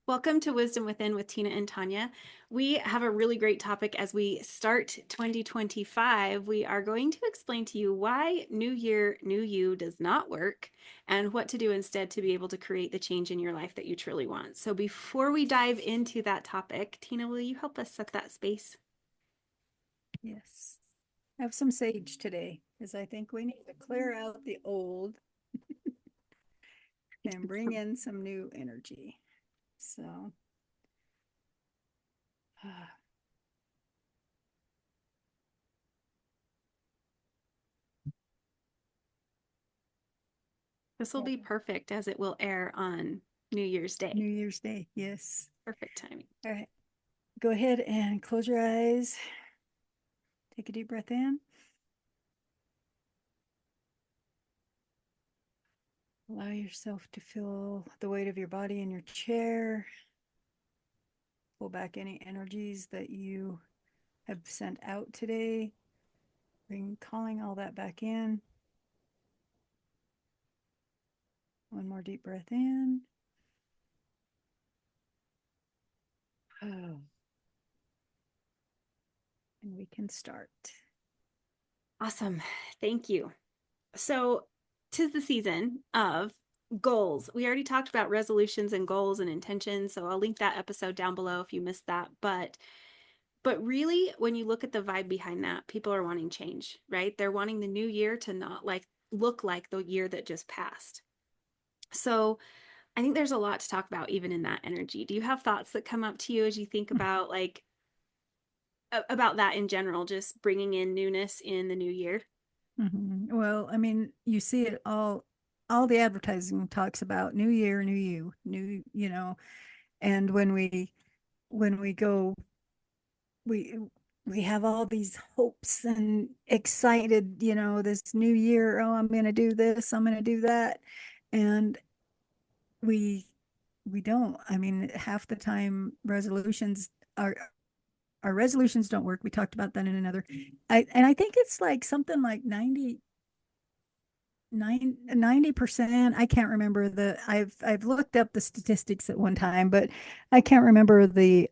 Welcome to Wisdom Within with Tina and Tonya. We have a really great topic as we start 2025. We are going to explain to you why New Year, New You does not work and what to do instead to be able to create the change in your life that you truly want. So, before we dive into that topic, Tina, will you help us set that space? Yes. Have some sage today because I think we need to clear out the old and bring in some new energy. So, This will be perfect as it will air on New Year's New Day. Year's Day. Yes. Perfect timing. All right. Go ahead and close your eyes. Take a deep breath in. Allow yourself to feel the weight of your body in your chair. Pull back any energies that you have sent out today. Calling all that back in. One more deep breath in. Oh, and we can start. Awesome. Thank you. So, 'tis the season of goals. We already talked about resolutions and goals and intentions, so I'll link that episode down below if you missed that. But really, when you look at the vibe behind that, people are wanting change, right? They're wanting the new year to not like look like the year that just passed. So, I think there's a lot to talk about even in that energy. Do you have thoughts that come up to you as you think about about that in general, just bringing in newness in the new year? Well, I mean, you see it all the advertising talks about new year, new you, and when we go, we we have all these hopes and excited, this new year, oh, I'm going to do this, I'm going to do that. And we we don't. I mean, half the time resolutions are our resolutions don't work. We talked about that in another. I think it's like something like 90%. I can't remember I've looked up the statistics at one time, but I can't remember the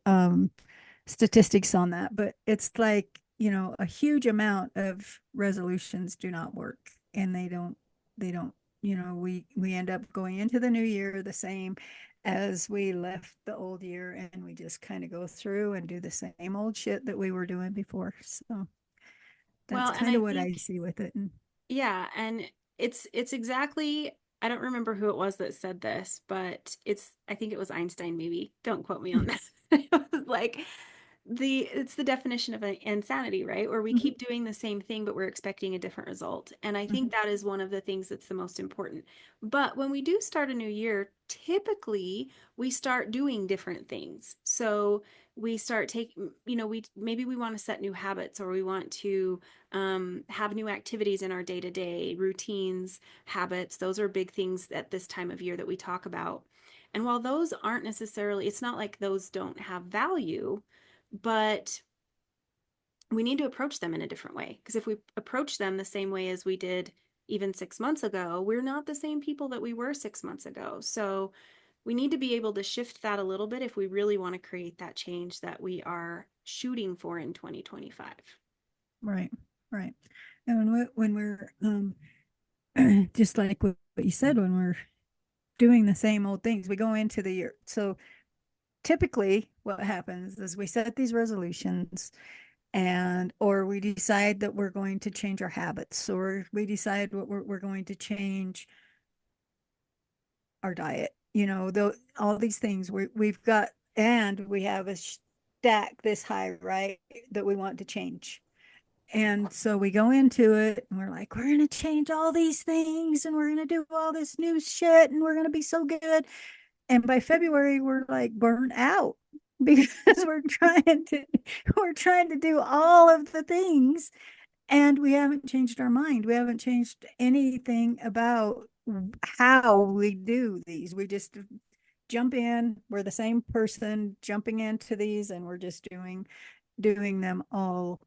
statistics on that. But it's like, a huge amount of resolutions do not work, and they don't, we end up going into the new year the same as we left the old year, and we just kind of go through and do the same old shit that we were doing before. So that's Well, and kind I of what I think see with it. And yeah, and it's exactly I don't remember who it was that said this, but I think it was Einstein maybe. Don't quote me on that. It was like it's the definition of insanity, right? Where we Mhm, keep doing the same thing but we're expecting a different result. And I think mhm. that is one of the things that's the most important. But when we do start a new year, typically we start doing different things. So we start taking, we maybe we want to set new habits or we want to have new activities in our day to day routines, habits. Those are big things at this time of year that we talk about. And while those aren't necessarily, it's not like those don't have value, but we need to approach them in a different way. Because if we approach them the same way as we did even 6 months ago, we're not the same people that we were 6 months ago. So we need to be able to shift that a little bit if we really want to create that change that we are shooting for in 2025. Right, right. And when we're just like what you said, when we're doing the same old things, we go into the year. So typically, what happens is we set these resolutions, and or we decide that we're going to change our habits, or we decide what we're going to change our diet. Though all these things we've got, and we have a stack this high, right, that we want to change. And so we go into it and we're like, we're going to change all these things and we're going to do all this new shit and we're going to be so good. And by February, we're like burnt out because we're trying to do all of the things, and we haven't changed our mind. We haven't changed anything about how we do these. We just jump in. We're the same person jumping into these, and we're just doing them all,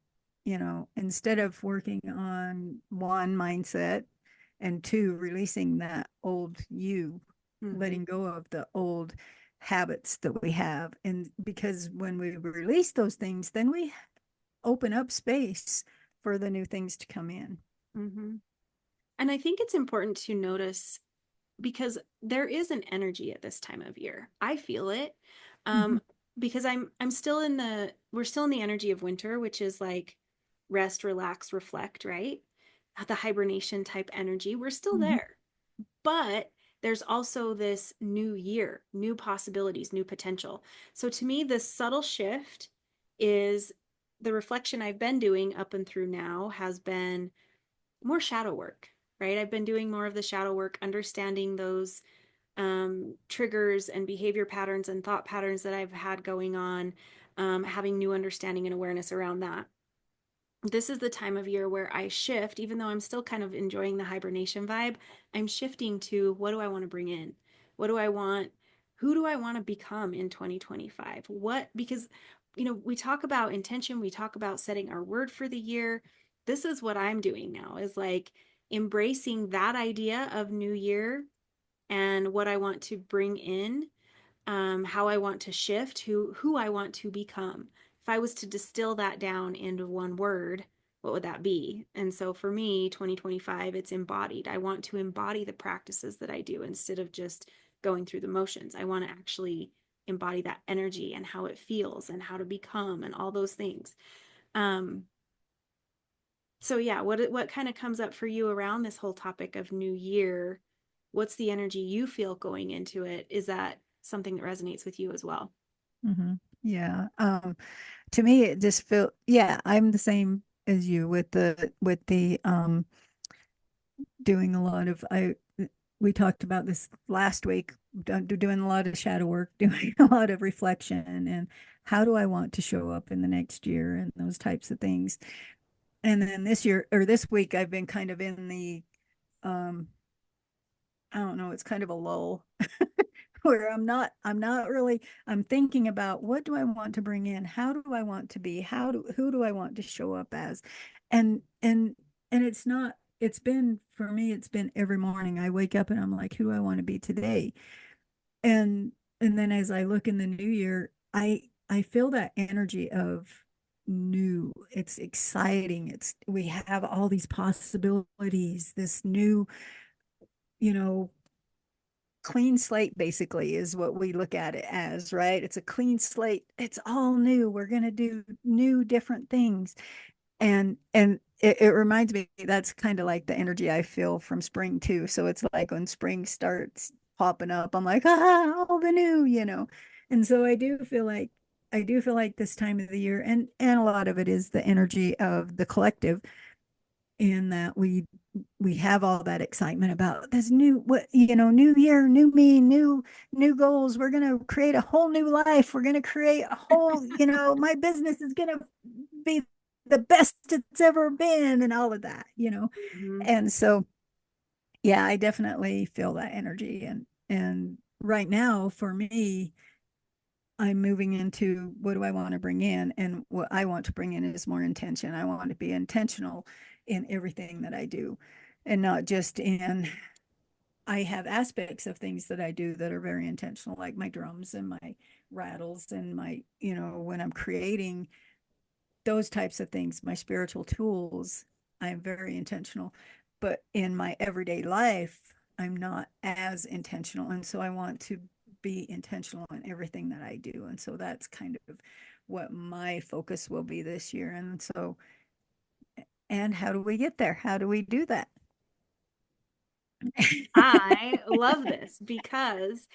instead of working on one mindset, and two, releasing that old you, Mm-hmm. letting go of the old habits that we have. And because when we release those things, then we open up space for the new things to come in. Mm-hmm. And I think it's important to notice because there is an energy at this time of year. I feel it. Mm-hmm. Um, because I'm still in the we're still in the energy of winter, which is like rest, relax, reflect, right? The hibernation type energy. We're still Mm-hmm. there. But there's also this new year, new possibilities, new potential. So to me, this subtle shift is the reflection I've been doing up and through now has been more shadow work, right? I've been doing more of the shadow work, understanding those triggers and behavior patterns and thought patterns that I've had going on, having new understanding and awareness around that. This is the time of year where I shift, even though I'm still kind of enjoying the hibernation vibe, I'm shifting to what do I want to bring in? What do I want? Who do I want to become in 2025? What, because, we talk about intention, we talk about setting our word for the year. This is what I'm doing now is like embracing that idea of new year and what I want to bring in, how I want to shift, who I want to become. If I was to distill that down into one word, what would that be? And so for me, 2025, it's embodied. I want to embody the practices that I do instead of just going through the motions. I want to actually embody that energy and how it feels and how to become and all those things. Um, so yeah, what kind of comes up for you around this whole topic of new year? What's the energy you feel going into it? Is that something that resonates with you as well? Mm-hmm. Yeah. To me, it just feel, yeah, I'm the same as you with the doing a lot of, we talked about this last week, doing a lot of shadow work, doing a lot of reflection, and how do I want to show up in the next year and those types of things. And then this year or this week, I've been kind of in the, um, I don't know, it's kind of a lull where I'm not really, I'm thinking about what do I want to bring in? How do I want to be? Who do I want to show up as? And, and, and it's not, it's been, for me, it's been every morning I wake up and I'm like, who do I want to be today? And, and then as I look in the new year, I feel that energy of new. It's exciting. We have all these possibilities, this new, you know, clean slate basically is what we look at it as, right? It's a clean slate. It's all new. We're going to do new different things. And it reminds me that's kind of like the energy I feel from spring too. So it's like when spring starts popping up, I'm like, all the new. And so I do feel like this time of the year and a lot of it is the energy of the collective in that we have all that excitement about this new new year, new me, new goals. We're going to create a whole new life. We're going to create a whole, my business is going to be the best it's ever been and all of that. Mm-hmm. And so yeah, I definitely feel that energy. And right now for me, I'm moving into what do I want to bring in? And what I want to bring in is more intention. I want to be intentional in everything that I do and not just in, I have aspects of things that I do that are very intentional, like my drums and my rattles and when I'm creating those types of things, my spiritual tools, I'm very intentional. But in my everyday life, I'm not as intentional. And so I want to be intentional in everything that I do. And so that's kind of what my focus will be this year. And so, and how do we get there? How do we do that? I love this because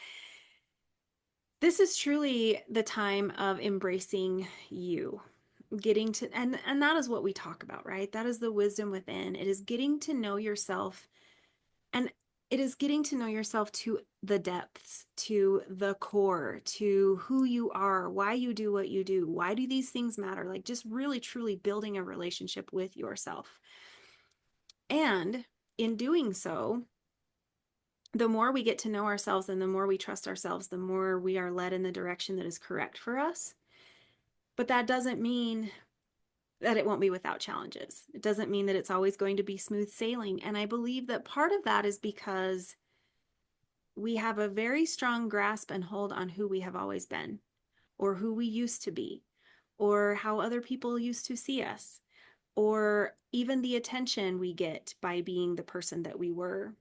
this is truly the time of embracing you, getting to and that is what we talk about, right? That is the wisdom within. It is getting to know yourself, and it is getting to know yourself to the depths, to the core, to who you are, why you do what you do, why do these things matter, like just really truly building a relationship with yourself. And in doing so, the more we get to know ourselves and the more we trust ourselves, the more we are led in the direction that is correct for us. But that doesn't mean that it won't be without challenges. It doesn't mean that it's always going to be smooth sailing. And I believe that part of that is because we have a very strong grasp and hold on who we have always been, or who we used to be, or how other people used to see us, or even the attention we get by being the person that we were.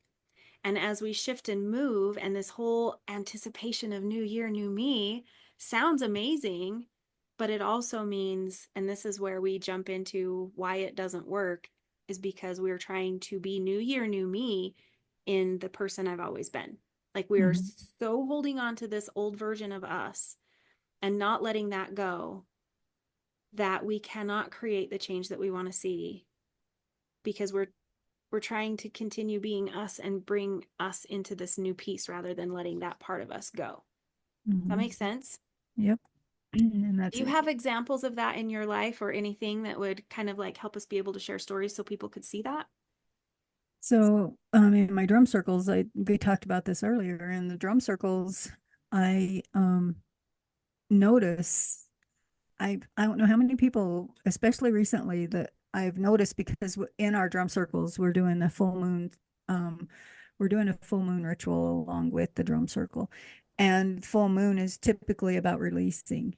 And as we shift and move, and this whole anticipation of new year, new me sounds amazing, but it also means, and this is where we jump into why it doesn't work, is because we're trying to be new year, new me in the person I've always been. Like we are Mhm. so holding on to this old version of us and not letting that go that we cannot create the change that we want to see because we're trying to continue being us and bring us into this new piece rather than letting that part of us go. Does that Mhm. make sense? Yep. And Do that's you it. have examples of that in your life or anything that would kind of like help us be able to share stories so people could see that? So, in my drum circles, we talked about this earlier. In the drum circles, I notice I don't know how many people, especially recently, that I've noticed because in our drum circles um, we're doing a full moon ritual along with the drum circle, and full moon is typically about releasing.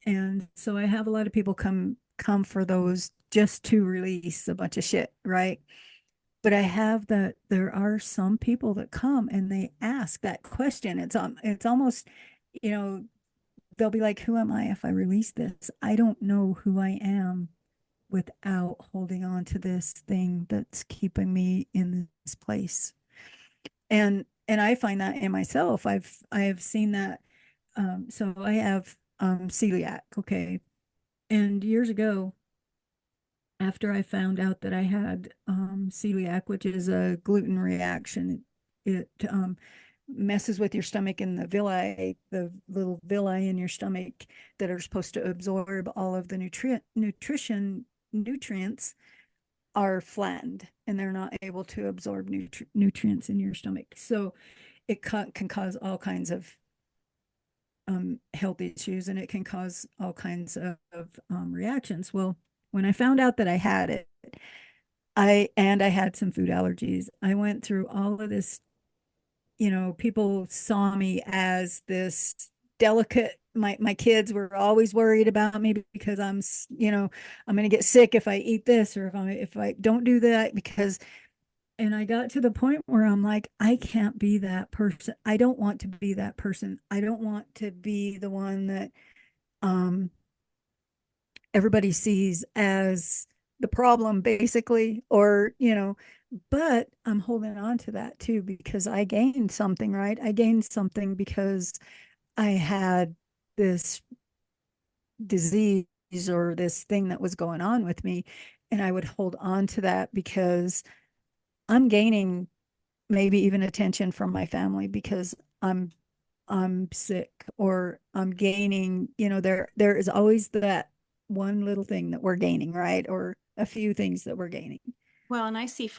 And so I have a lot of people come for those just to release a bunch of shit, right? But I have that there are some people that come and they ask that question. It's almost, you know, they'll be like, who am I if I release this? I don't know who I am without holding on to this thing that's keeping me in this place. And I find that in myself. I have seen that. So I have celiac, okay. And years ago, after I found out that I had celiac, which is a gluten reaction, it messes with your stomach and the little villi in your stomach that are supposed to absorb all of the nutrients are flattened and they're not able to absorb nutrients in your stomach. So it can cause all kinds of health issues and it can cause all kinds of reactions. Well, when I found out that I had it, I had some food allergies. I went through all of this, people saw me as this delicate. My kids were always worried about me because I'm going to get sick if I eat this or if I don't do that because and I got to the point where I'm like, I can't be that person. I don't want to be that person. I don't want to be the one that um everybody sees as the problem basically or but I'm holding on to that too because I gained something, right? I gained something because I had this disease or this thing that was going on with me and I would hold on to that because I'm gaining maybe even attention from my family because I'm sick or I'm gaining, there is always that one little thing that we're gaining, right? Or a few things that we're gaining. Well, and I see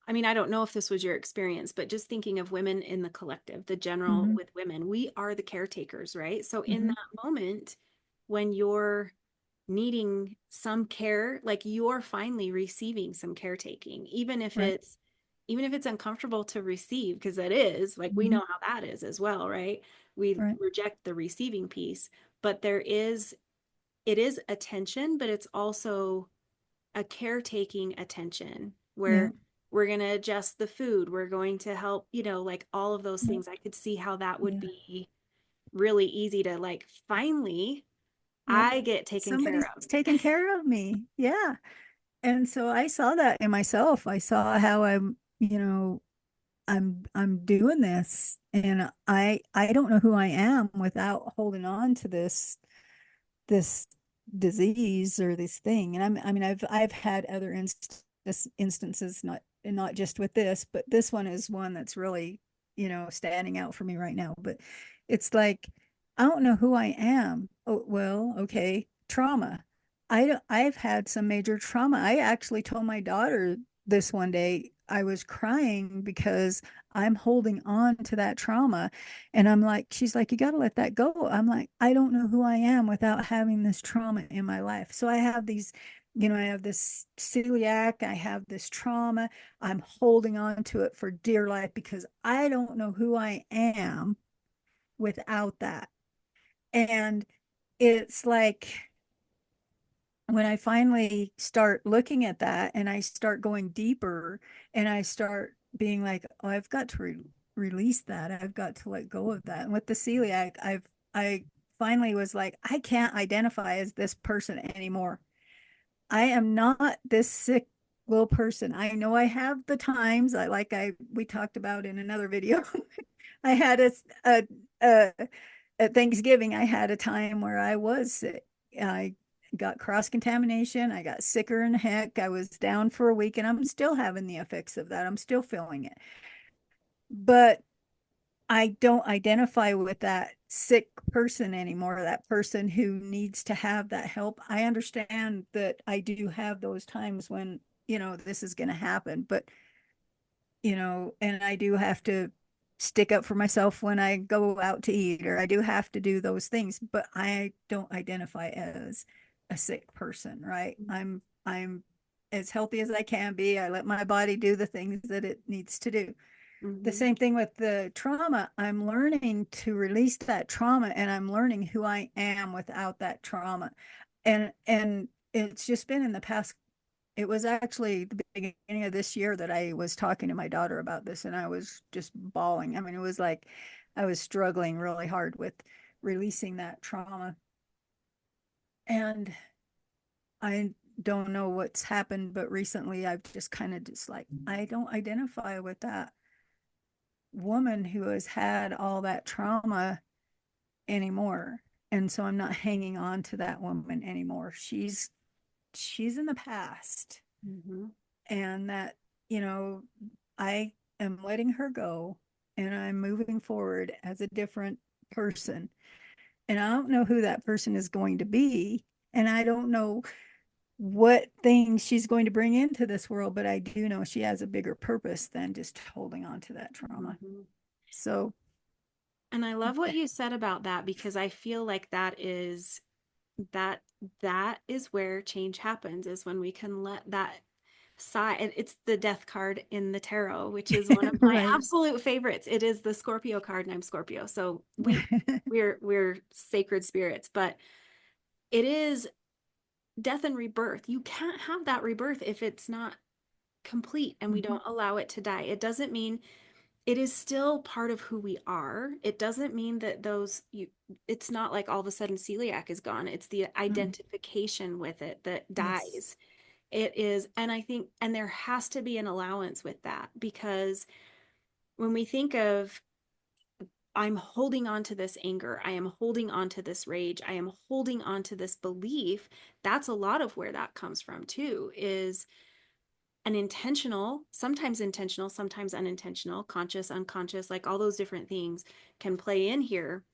I mean, I don't know if this was your experience, but just thinking of women in the collective, the general Mm-hmm, with women, we are the caretakers, right? So in mm-hmm, that moment, when you're needing some care, like you're finally receiving some caretaking, right. even if it's uncomfortable to receive, because that is, like we Mm-hmm, know how that is as well, right? We right. reject the receiving piece, but it is attention, but it's also a caretaking attention Yeah. where we're going to adjust the food, we're going to help, like all of those Yeah. things. I could see how that would Yeah. be really easy to like finally Yep. I get taken care Somebody's of. taking care of me. Yeah. And so I saw that in myself. I saw how I'm doing this and I don't know who I am without holding on to this disease or this thing. And I mean, I've had other instances, not just with this, but this one is one that's really, standing out for me right now. But it's like, I don't know who I am. Oh, well, okay, trauma. I've had some major trauma. I actually told my daughter this one day. I was crying because I'm holding on to that trauma and I'm like, she's like, you got to let that go. I'm like, I don't know who I am without having this trauma in my life. So I have I have this celiac, I have this trauma. I'm holding on to it for dear life because I don't know who I am without that. And it's like when I finally start looking at that and I start going deeper and I start being like, oh, I've got to release that. I've got to let go of that. And with the celiac, I finally was like, I can't identify as this person anymore. I am not this sick little person. I know I have the times I like I we talked about in another video. I had a at Thanksgiving, I had a time where I was sick. I got cross contamination. I got sicker than heck. I was down for a week and I'm still having the effects of that. I'm still feeling it. But I don't identify with that sick person anymore, that person who needs to have that help. I understand that I do have those times when, this is going to happen, but and I do have to stick up for myself when I go out to eat, or I do have to do those things, but I don't identify as a sick person, right? I'm as healthy as I can be. I let my body do the things that it needs to do. The Mm-hmm. same thing with the trauma. I'm learning to release that trauma and I'm learning who I am without that trauma. And it's just been in the past, it was actually the beginning of this year that I was talking to my daughter about this and I was just bawling. I mean, it was like I was struggling really hard with releasing that trauma. And I don't know what's happened, but recently I've just kind of just like, I don't identify with that woman who has had all that trauma anymore. And so I'm not hanging on to that woman anymore. She's in the past. Mm-hmm. And that, you know, I am letting her go and I'm moving forward as a different person. And I don't know who that person is going to be. And I don't know what things she's going to bring into this world, but I do know she has a bigger purpose than just holding on to that trauma. Mm-hmm. So, And I love what you said about that because I feel like that that is where change happens is when we can let that side. And it's the death card in the tarot, which is one of my right. absolute favorites. It is the Scorpio card and I'm Scorpio. So we're sacred spirits, but it is death and rebirth. You can't have that rebirth if it's not complete and we Mhm, don't allow it to die. It doesn't mean it is still part of who we are. It doesn't mean that those you it's not like all of a sudden celiac is gone. It's the mhm. identification with it that Yes. dies. It is, and I think, and there has to be an allowance with that because when we think of I'm holding on to this anger, I am holding on to this rage, I am holding on to this belief, that's a lot of where that comes from too, is an intentional, sometimes unintentional, conscious, unconscious, like all those different things can play in here.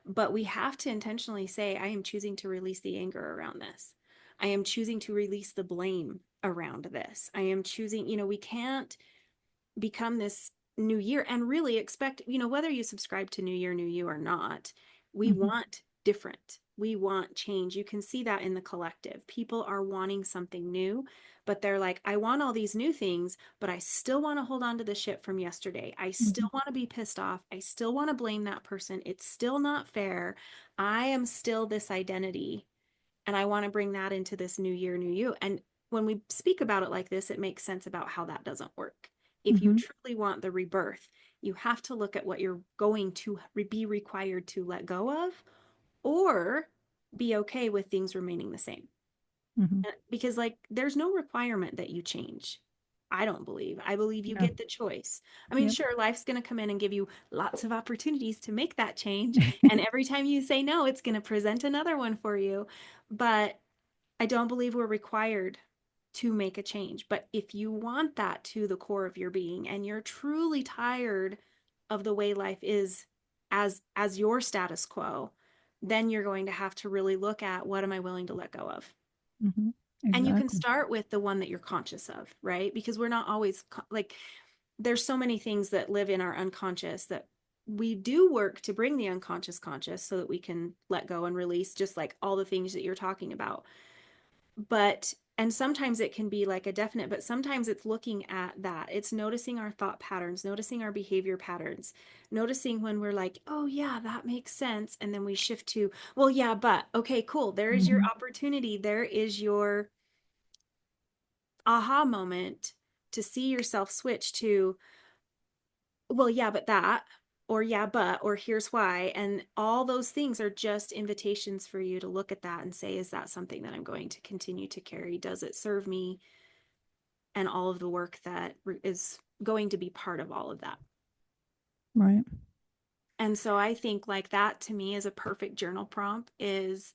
But we have to intentionally say, I am choosing to release the anger around this. I am choosing to release the blame around this. I am choosing, we can't become this new year and really expect, whether you subscribe to New Year, New You or not, we Mhm, want different. We want change. You can see that in the collective. People are wanting something new, but they're like, I want all these new things, but I still want to hold on to the shit from yesterday. I still mhm, want to be pissed off. I still want to blame that person. It's still not fair. I am still this identity and I want to bring that into this new year, new you. And when we speak about it like this, it makes sense about how that doesn't work. If you mhm, truly want the rebirth, you have to look at what you're going to be required to let go of or be okay with things remaining the same. mhm. Because, like, there's no requirement that you change. I don't believe. I believe you No. get the choice. I mean, Yep. sure, life's going to come in and give you lots of opportunities to make that change. And every time you say no, it's going to present another one for you. But I don't believe we're required to make a change. But if you want that to the core of your being and you're truly tired of the way life is as your status quo, then you're going to have to really look at what am I willing to let go of? Mhm. And you can Exactly. start with the one that you're conscious of, right? Because we're not always like there's so many things that live in our unconscious that we do work to bring the unconscious conscious so that we can let go and release just like all the things that you're talking about. but and sometimes it can be like a definite, but sometimes it's looking at that. It's noticing our thought patterns, noticing our behavior patterns, noticing when we're like, oh yeah, that makes sense, and then we shift to, well yeah, but okay, cool, there is your Hmm. opportunity, there is your aha moment to see yourself switch to, well yeah, but that, or yeah, but, or here's why. And all those things are just invitations for you to look at that and say, is that something that I'm going to continue to carry? Does it serve me? And all of the work that is going to be part of all of that. Right. And so I think like that to me is a perfect journal prompt is,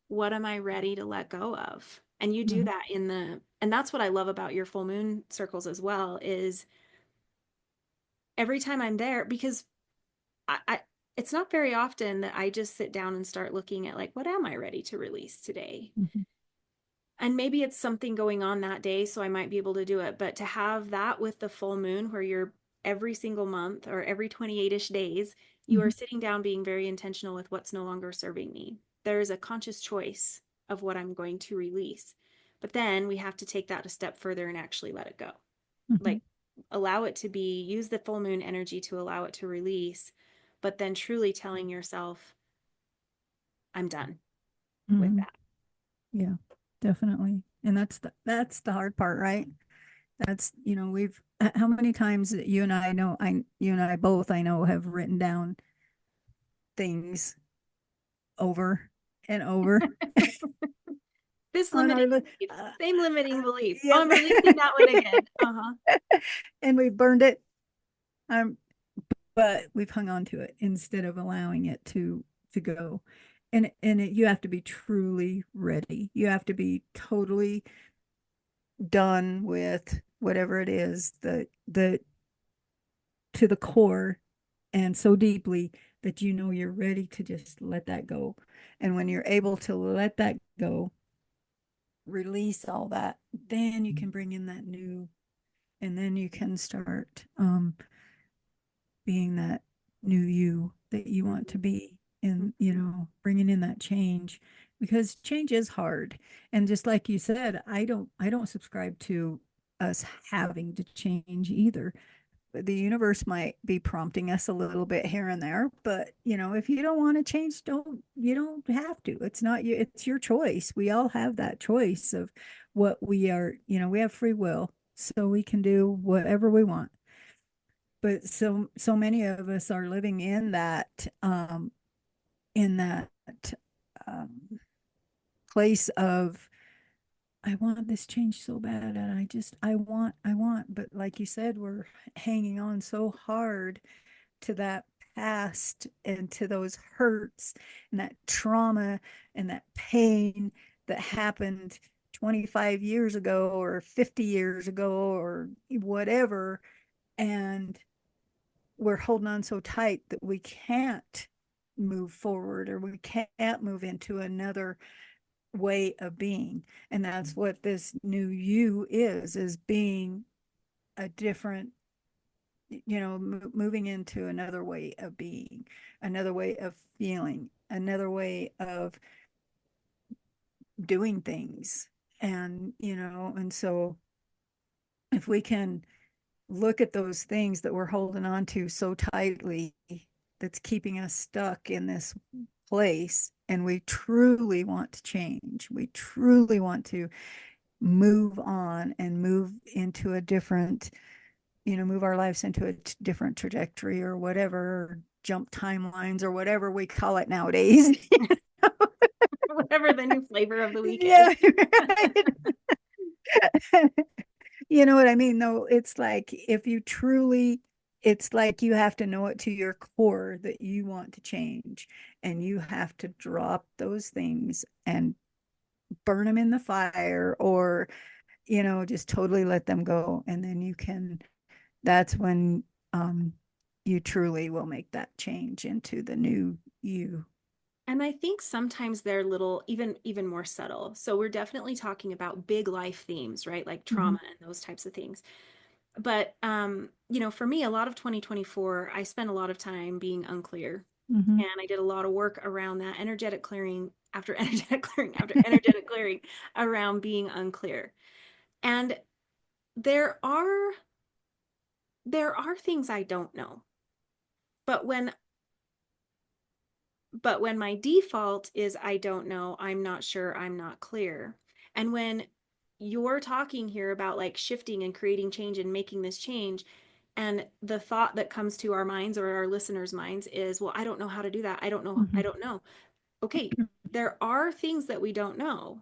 what am I ready to let go of? And you do Hmm. that in the, and that's what I love about your full moon circles as well, is every time I'm there, because I it's not very often that I just sit down and start looking at like, what am I ready to release today? Hmm. And maybe it's something going on that day, so I might be able to do it. But to have that with the full moon, where you're every single month or every 28-ish days, you are Hmm. sitting down being very intentional with what's no longer serving me. There is a conscious choice of what I'm going to release. But then we have to take that a step further and actually let it go. Hmm. Like allow it to be, use the full moon energy to allow it to release, but then truly telling yourself, I'm done with Hmm. that. Yeah, definitely. And that's the hard part, right? That's, we've how many times that you and I both, I know, have written down things over and over This on limiting our list. belief, same limiting belief. Oh, Yep. I'm releasing that one again. Uh-huh. And we burned it. Um, but we've hung on to it instead of allowing it to go. You have to be truly ready. You have to be totally done with whatever it is, the to the core, and so deeply that you're ready to just let that go. And when you're able to let that go, release all that, then you can bring in that new, and then you can start being that new you that you want to be, and Mhm. bringing in that change, because change is hard. And just like you said, I don't subscribe to us having to change either. The universe might be prompting us a little bit here and there, but if you don't want to change, you don't have to. It's not you, it's your choice. We all have that choice of what we are. We have free will, so we can do whatever we want. But so many of us are living in that um place of, I want this change so bad, and I want, but like you said, we're hanging on so hard to that past and to those hurts and that trauma and that pain that happened 25 years ago or 50 years ago or whatever. And we're holding on so tight that we can't move forward, or we can't move into another way of being. And that's what this new you is being a different, moving into another way of being, another way of feeling, another way of doing things. And so if we can look at those things that we're holding on to so tightly, that's keeping us stuck in this place, and we truly want to change, we truly want to move on and move into a different, move our lives into a different trajectory, or whatever, jump timelines or whatever we call it nowadays. Whatever the new flavor of the week is. Yeah, right. You know what I mean? Though it's like, if you truly, it's like you have to know it to your core that you want to change, and you have to drop those things and burn them in the fire, or just totally let them go. And then that's when you truly will make that change into the new you. And I think sometimes they're little, even more subtle. So we're definitely talking about big life themes, right? Like Mm-hmm. trauma and those types of things. But for me, a lot of 2024, I spent a lot of time being unclear. Hmm. And I did a lot of work around that energetic clearing after energetic clearing after energetic clearing around being unclear. And there are there are things I don't know. But when my default is I don't know, I'm not sure, I'm not clear. And when you're talking here about like shifting and creating change and making this change, and the thought that comes to our minds or our listeners' minds is, well, I don't know how to do that. I don't know. I Hmm. don't know. Okay, there are things that we don't know,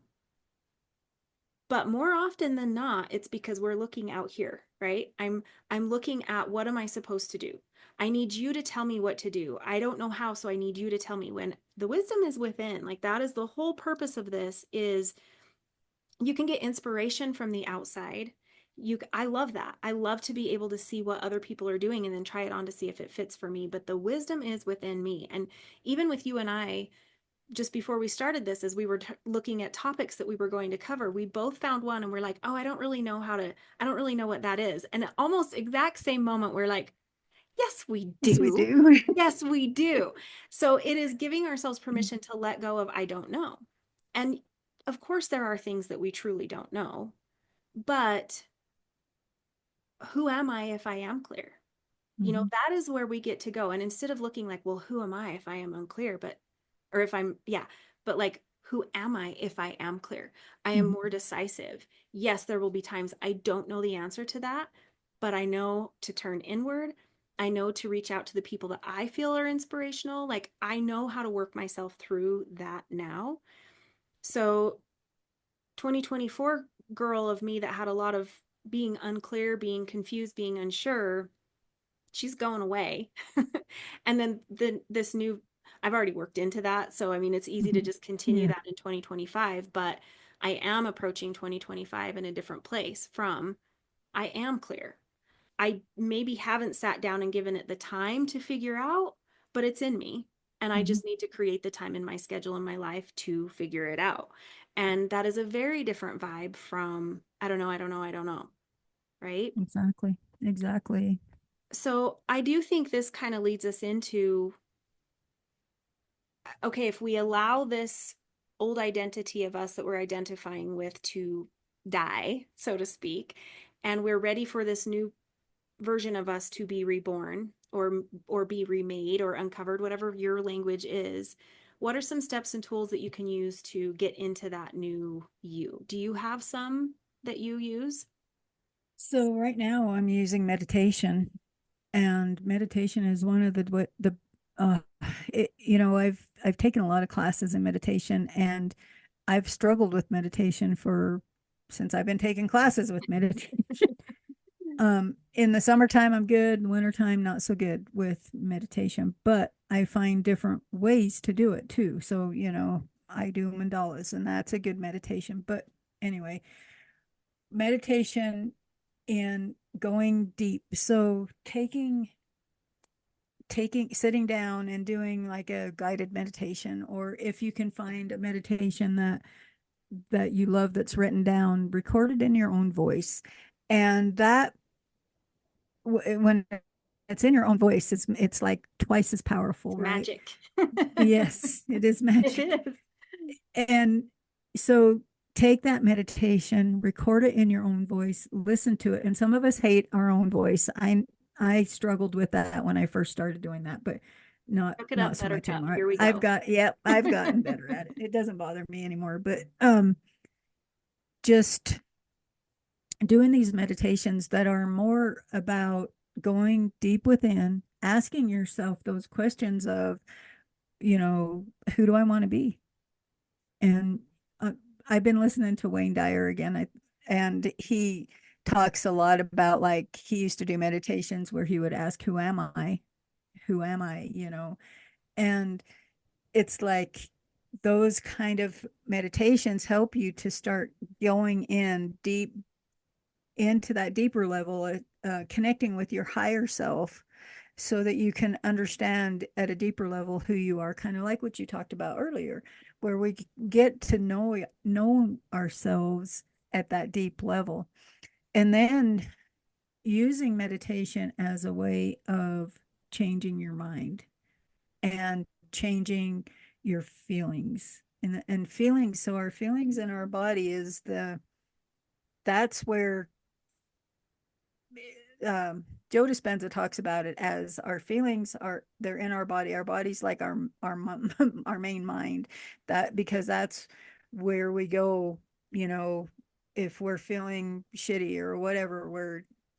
but more often than not it's because we're looking out here, right? I'm looking at what am I supposed to do. I need you to tell me what to do. I don't know how, so I need you to tell me. When the wisdom is within, like that is the whole purpose of this, is you can get inspiration from the outside. I love that. I love to be able to see what other people are doing and then try it on to see if it fits for me, but the wisdom is within me. And even with you and I, just before we started this, as we were looking at topics that we were going to cover, we both found one and we're like, oh, I don't really know what that is. And at almost exact same moment, we're like, yes, we Yes, we do. do. Yes, we do. So it is giving ourselves permission to let go of I don't know. And of course, there are things that we truly don't know, but who am I if I am clear? Hmm. That is where we get to go. And instead of looking like, well, who am I if I am unclear, or if I'm, yeah, but like, who am I if I am clear? I am Hmm. more decisive. Yes, there will be times I don't know the answer to that, but I know to turn inward. I know to reach out to the people that I feel are inspirational. Like, I know how to work myself through that now. So, 2024 girl of me that had a lot of being unclear, being confused, being unsure, she's going away. And then this new, I've already worked into that. So, I mean, it's easy to Hmm. just continue Yeah, that in 2025, but I am approaching 2025 in a different place from I am clear. I maybe haven't sat down and given it the time to figure out, but it's in me. And I hmm, just need to create the time in my schedule in my life to figure it out. And that is a very different vibe from I don't know, I don't know, I don't know. Right. exactly, exactly. So I do think this kind of leads us into okay, if we allow this old identity of us that we're identifying with to die, so to speak, and we're ready for this new version of us to be reborn or be remade or uncovered, whatever your language is, what are some steps and tools that you can use to get into that new you? Do you have some that you use? So right now I'm using meditation, and meditation is one of the uh I've taken a lot of classes in meditation, and I've struggled with meditation for since I've been taking classes with meditation. In the summertime I'm good, in the wintertime not so good with meditation, but I find different ways to do it too. So, I do mandalas, and that's a good meditation. But anyway, meditation and going deep. So taking sitting down and doing like a guided meditation, or if you can find a meditation that you love that's written down, recorded in your own voice. And that when it's in your own voice, it's like twice as It's powerful, right? magic. Yes, it is It magic. is. And so take that meditation, record it in your own voice, listen to it. And some of us hate our own voice. I struggled with that when I first started doing that, but not Suck it not up, so much buttercup. anymore. Here we go. I've gotten better at it. It doesn't bother me anymore. But just doing these meditations that are more about going deep within, asking yourself those questions of, who do I want to be? And uh, I've been listening to Wayne Dyer again, and he talks a lot about, like, he used to do meditations where he would ask, "Who am I? Who am I?" And it's like those kind of meditations help you to start going in deep into that deeper level, connecting with your higher self, so that you can understand at a deeper level who you are, kind of like what you talked about earlier, where we get to know ourselves at that deep level. And then using meditation as a way of changing your mind. and changing your feelings. And feelings, so our feelings in our body is that's where um, Joe Dispenza talks about it as our feelings are they're in our body. Our body's like our our main mind. That because that's where we go. You know, if we're feeling shitty or whatever,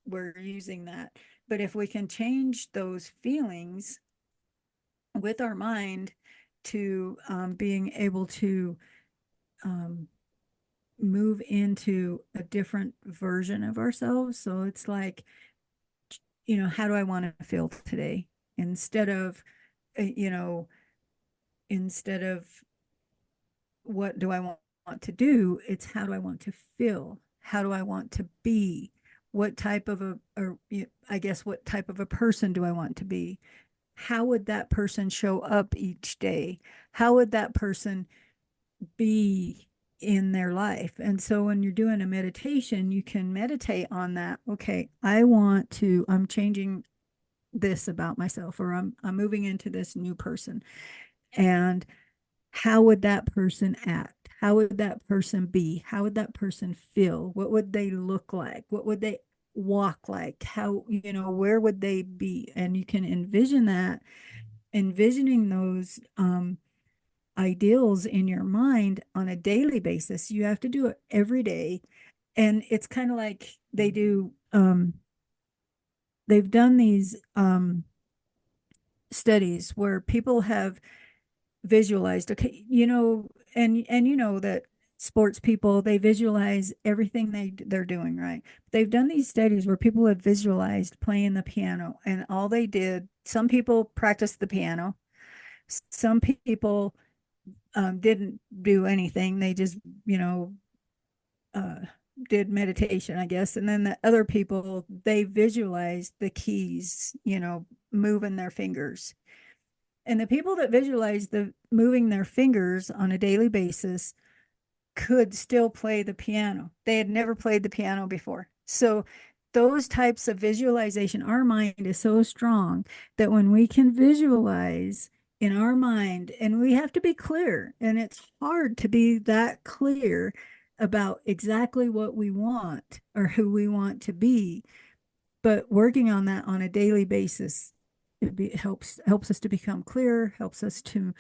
we're using that. But if we can change those feelings with our mind to being able to um, move into a different version of ourselves, so it's like how do I want to feel today? Instead of, you know, instead of what do I want to do, it's how do I want to feel? How do I want to be? What type of or I guess, what type of a person do I want to be? How would that person show up each day? How would that person be in their life? And so when you're doing a meditation, you can meditate on that. Okay, I'm changing this about myself, or I'm moving into this new person, and how would that person act? How would that person be? How would that person feel? What would they look like? What would they walk like? How, where would they be? And you can envision that, envisioning those ideals in your mind on a daily basis. You have to do it every day. And it's kind of like they've done these studies where people have visualized, okay, and that sports people, they visualize everything they're doing, right? They've done these studies where people have visualized playing the piano, and all they did, some people practiced the piano, some people didn't do anything. They just, you know, uh, did meditation, I guess. And then the other people, they visualized the keys, moving their fingers. And the people that visualize the moving their fingers on a daily basis could still play the piano. They had never played the piano before. So those types of visualization, our mind is so strong that when we can visualize in our mind, and we have to be clear, and it's hard to be that clear about exactly what we want or who we want to be, but working on that on a daily basis, helps us to become clear, helps us to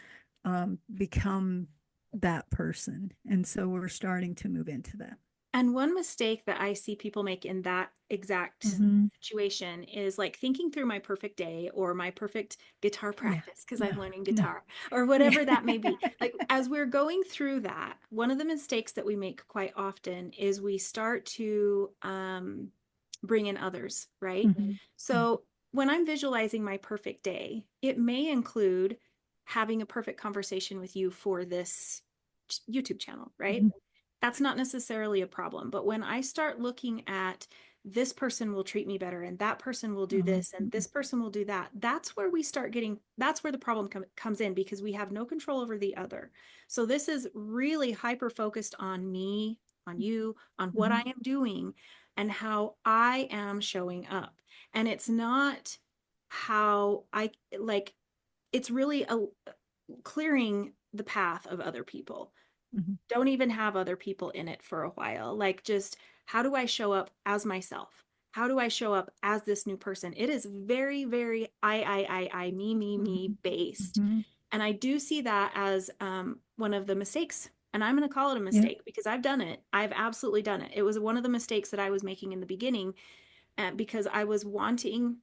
become that person. And so we're starting to move into that. And one mistake that I see people make in that exact Mm-hmm. situation is like thinking through my perfect day or my perfect guitar Yeah. practice because I'm No. learning No. guitar or Yeah. whatever that may be. Like, as we're going through that, one of the mistakes that we make quite often is we start to bring in others, right? Mm-hmm. Yeah. So when I'm visualizing my perfect day, it may include having a perfect conversation with you for this YouTube channel, right? Mm-hmm. That's not necessarily a problem. But when I start looking at this person will treat me better and that person will do this and Mm-hmm. this person will do that, that's where we start getting, that's where the problem comes in because we have no control over the other. So this is really hyper focused on me, on you, on what I Mm-hmm. am doing and how I am showing up. And it's not how I like, it's really clearing the path of other people. Mm-hmm. Don't even have other people in it for a while. Like, just how do I show up as myself? How do I show up as this new person? It is very, very me based. Mm-hmm. And I do see that as one of the mistakes. And I'm going to call it a Yeah. mistake because I've done it. I've absolutely done it. It was one of the mistakes that I was making in the beginning because I was wanting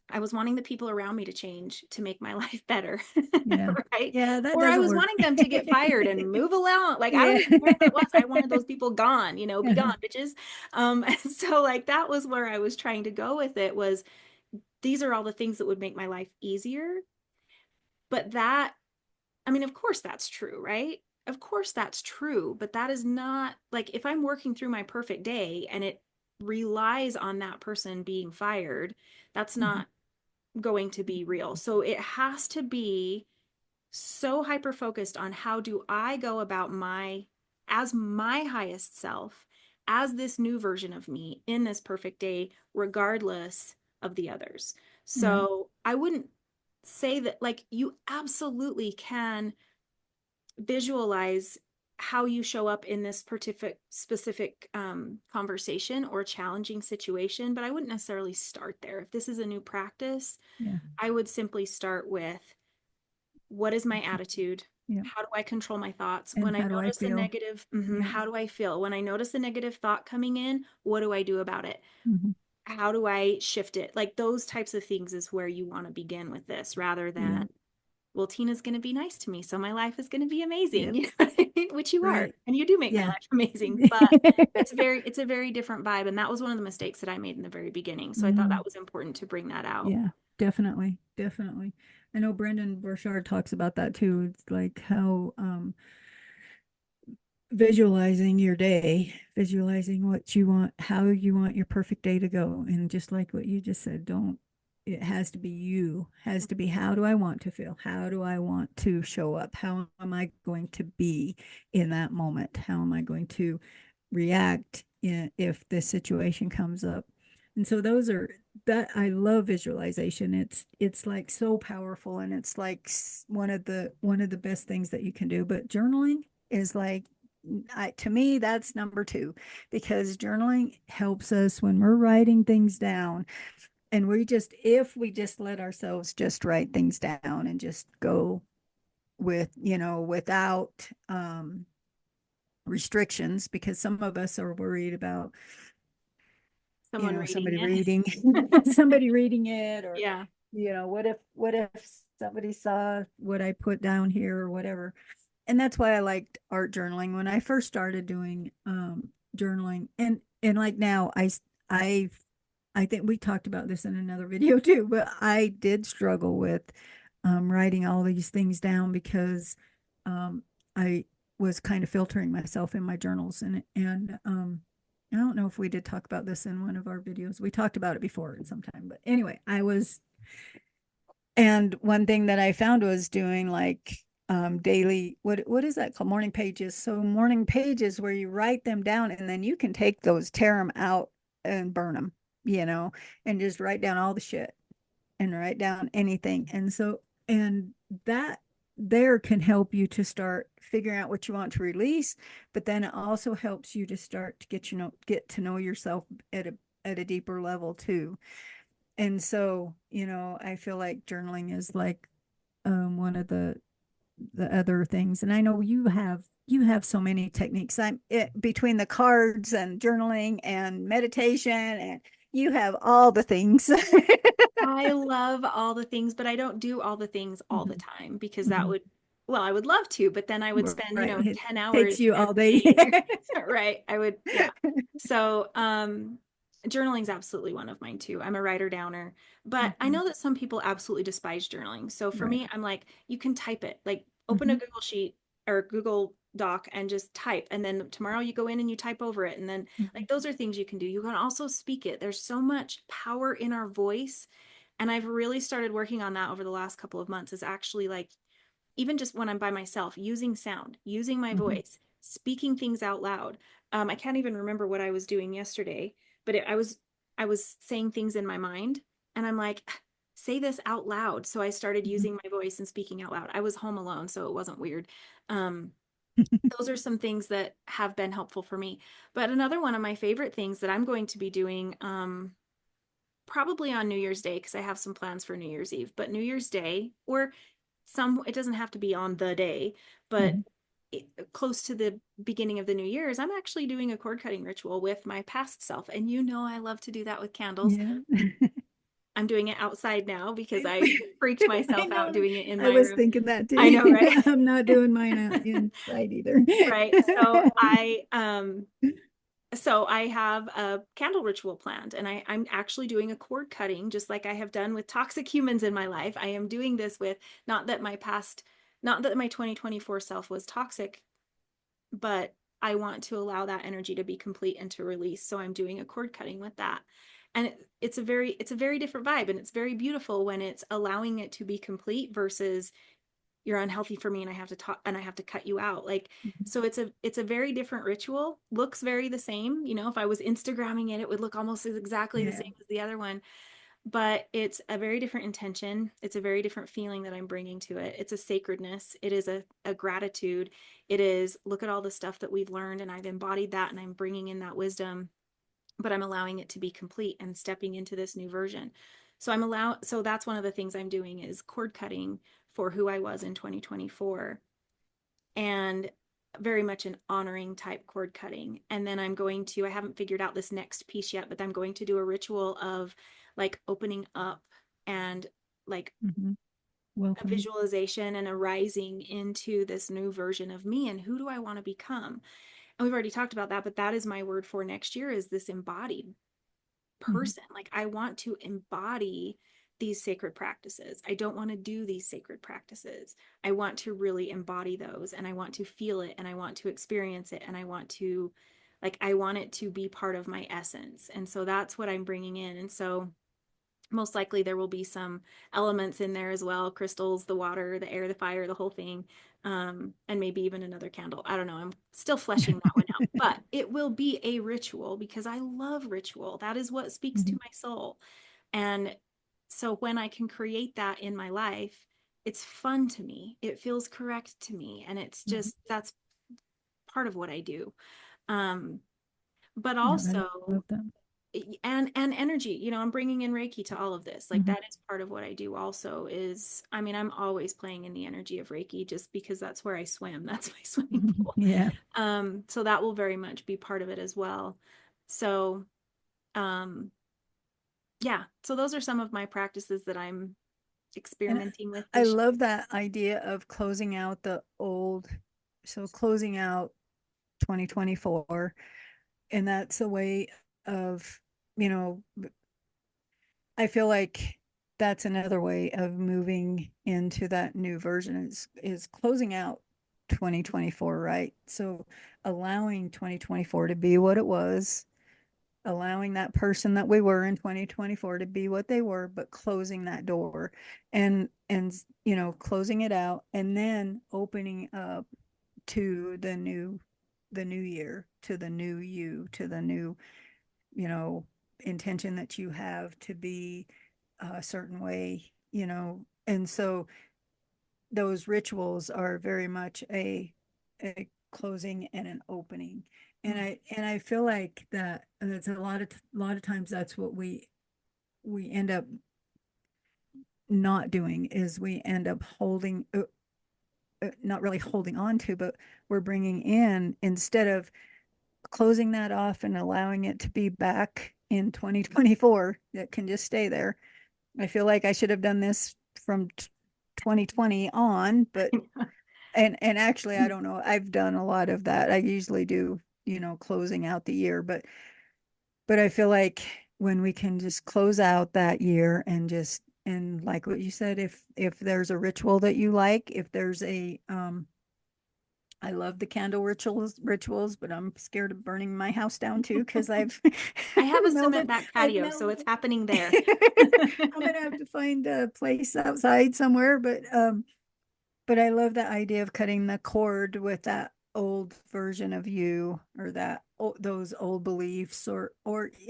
the people around me to change to make my life better, Yeah. right? Yeah, that Or I doesn't was work. wanting them to get fired and move along. Like, I Yeah. don't even care what it was. I wanted those people gone, be Uh-huh. gone, bitches. And so like that was where I was trying to go with it was these are all the things that would make my life easier. But that, I mean, of course that's true, right? Of course that's true, but that is not like if I'm working through my perfect day and it relies on that person being fired, that's Mm-hmm. not going to be real. So it has to be so hyper focused on how do I go about as my highest self, as this new version of me in this perfect day, regardless of the others. Right. So I wouldn't. say that, like, you absolutely can visualize how you show up in this specific conversation or challenging situation, but I wouldn't necessarily start there. If this is a new practice, Yeah. I would simply start with, what is my attitude? Yeah. How do I control my thoughts? And When I how do I notice a feel? negative, Yeah. how do I feel? When I notice a negative thought coming in, what do I do about it? Hmm. How do I shift it? Like those types of things is where you want to begin with this rather Yeah. than, well, Tina's going to be nice to me, so my life is going to be amazing. Yep. You know what I mean? Which you are, Right. and you do make my Yeah. life amazing. But it's a very different vibe, and that was one of the mistakes that I made in the very beginning. So I thought Mm, that was important to bring that out. yeah, definitely. Definitely. I know Brendan Burchard talks about that too. It's like how visualizing your day, visualizing what you want, how you want your perfect day to go. And just like what you just said, don't, it has to be you, has to be, how do I want to feel? How do I want to show up? How am I going to be in that moment? How am I going to react if this situation comes up? And so those are that I love visualization. It's like so powerful, and it's like one of the best things that you can do. But journaling is like, to me, that's number two, because journaling helps us when we're writing things down. And if we just let ourselves just write things down and just go without restrictions, because some of us are worried about, Someone reading somebody it. reading, somebody reading it, or, Yeah. what if somebody saw what I put down here or whatever. And that's why I liked art journaling when I first started doing journaling. And like now, I I think we talked about this in another video too, but I did struggle with writing all these things down because I was kind of filtering myself in my journals. And I don't know if we did talk about this in one of our videos. We talked about it before at some time, but anyway, and one thing that I found was doing like daily, what is that called? Morning pages. So morning pages where you write them down, and then you can take those, tear them out and burn them, and just write down all the shit and write down anything. And that there can help you to start figuring out what you want to release, but then it also helps you to start to get to know yourself at a deeper level too. And so, I feel like journaling is like one of the other things. And I know you have so many techniques. Between the cards and journaling and meditation, and you have all the things. I love all the things, but I don't do all the things all the Mhm, time because that mhm. would, well, I would love to, but then I would spend, Right. It 10 takes hours you all day. every day. Right. I would, yeah. So, journaling's absolutely one of mine too. I'm a writer downer, but I Mhm. know that some people absolutely despise journaling. So for Right. me, I'm like, you can type it, like open a Mhm, Google Sheet or Google Doc and just type. And then tomorrow you go in and you type over it. And then, mhm, like, those are things you can do. You can also speak it. There's so much power in our voice, and I've really started working on that over the last couple of months, is actually like, even just when I'm by myself, using sound, using my mhm, voice, speaking things out loud. I can't even remember what I was doing yesterday, but I was saying things in my mind, and I'm like, say this out loud. So I started mhm. using my voice and speaking out loud. I was home alone, so it wasn't weird. Um, those are some things that have been helpful for me. But another one of my favorite things that I'm going to be doing, probably on New Year's Day, because I have some plans for New Year's Eve, but New Year's Day, or it doesn't have to be on the day, but Mhm. close to the beginning of the new year's, I'm actually doing a cord cutting ritual with my past self. And I love to do that with candles. Yeah. I'm doing it outside now because I I freaked I myself out know. doing it in I my was room. thinking that I too. know, right? I'm not doing mine out inside either. Right. So I have a candle ritual planned, and I'm actually doing a cord cutting, just like I have done with toxic humans in my life. I am doing this with, not that my past, not that my 2024 self was toxic, but I want to allow that energy to be complete and to release. So I'm doing a cord cutting with that. And it's a very different vibe, and it's very beautiful when it's allowing it to be complete versus, you're unhealthy for me and I have to talk and I have to cut you out. Like, so it's a very different ritual. Looks very the same. If I was Instagramming it, it would look almost exactly the Yeah. same as the other one. but it's a very different intention. It's a very different feeling that I'm bringing to it. It's a sacredness. It is a gratitude. It is, look at all the stuff that we've learned, and I've embodied that, and I'm bringing in that wisdom, but I'm allowing it to be complete and stepping into this new version. So that's one of the things I'm doing is cord cutting for who I was in 2024, and very much an honoring type cord cutting. And then I haven't figured out this next piece yet, but I'm going to do a ritual of like opening up and like Hmm. a Welcoming. visualization and a rising into this new version of me and who do I want to become. And we've already talked about that, but that is my word for next year, is this embodied Hmm. person. Like I want to embody these sacred practices. I don't want to do these sacred practices. I want to really embody those, and I want to feel it, and I want to experience it, and I want it to be part of my essence. And so that's what I'm bringing in. And so most likely there will be some elements in there as well, crystals, the water, the air, the fire, the whole thing, and maybe even another candle. I don't know, I'm still fleshing that one out, but it will be a ritual because I love ritual. That is what speaks to Hmm. my soul. And so when I can create that in my life, it's fun to me, it feels correct to me, and it's Hmm. just, that's part of what I do. um but Yeah, I also, love that. and energy, I'm bringing in reiki to all of this. Like Hmm. that is part of what I do also. Is, I mean, I'm always playing in the energy of reiki just because that's where I swim. That's my swimming pool. Yeah. So that will very much be part of it as well. So um yeah, so those are some of my practices that I'm And experimenting with I this love that idea of closing out the old, so closing out 2024. And that's a way of, you know, I feel like that's another way of moving into that new version is closing out 2024, right? So allowing 2024 to be what it was, allowing that person that we were in 2024 to be what they were, but closing that door and closing it out and then opening up to the new year, to the new you, to the new, you know, intention that you have to be a certain way, and so those rituals are very much a closing and an opening. And year. I feel like that's a lot of times that's what we end up not doing is we end up holding, not really holding on to, but we're bringing in, instead of closing that off and allowing it to be back in 2024, that can just stay there. I feel like I should have done this from 2020 on, but and actually I don't know. I've done a lot of that. I usually do, closing out the year, but I feel like when we can just close out that year and just, and like what you said, if there's a ritual that you like, if there's a I love the candle rituals, but I'm scared of burning my house down too because I've I have a cement melted. back I've patio, so it's melted. happening there. I'm gonna have to find a place outside somewhere, but I love the idea of cutting the cord with that old version of you, or those old beliefs, or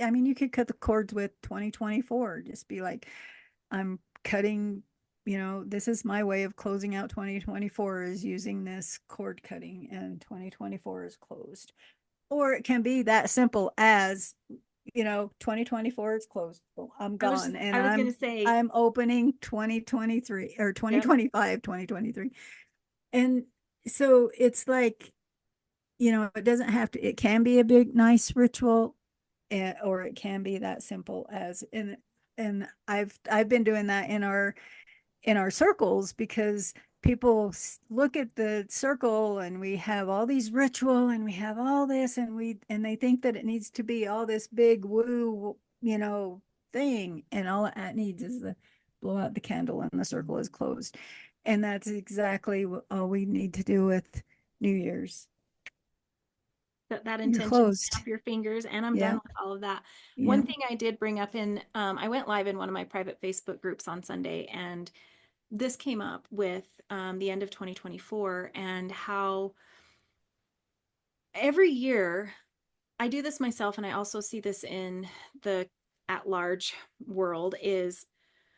I mean, you could cut the cords with 2024. Just be like, I'm cutting, this is my way of closing out 2024 is using this cord cutting, and 2024 is closed. Or it can be that simple as, 2024 is closed. I'm gone, and I was I'm gonna say, I'm opening 2023 or yep. 2025, 2023. And so it's like, it doesn't have to, it can be a big, nice ritual, or it can be that simple as, and I've been doing that in our circles, because people look at the circle and we have all these ritual and we have all this, and they think that it needs to be all this big woo, thing, and all it needs is the blow out the candle and the circle is closed. And that's exactly all we need to do with New Year's. That You're intention, closed. snap your fingers, and I'm done Yeah. with all of that. One Yeah. thing I did bring up in, I went live in one of my private Facebook groups on Sunday, and this came up with the end of 2024 and how every year I do this myself, and I also see this in the at large world is,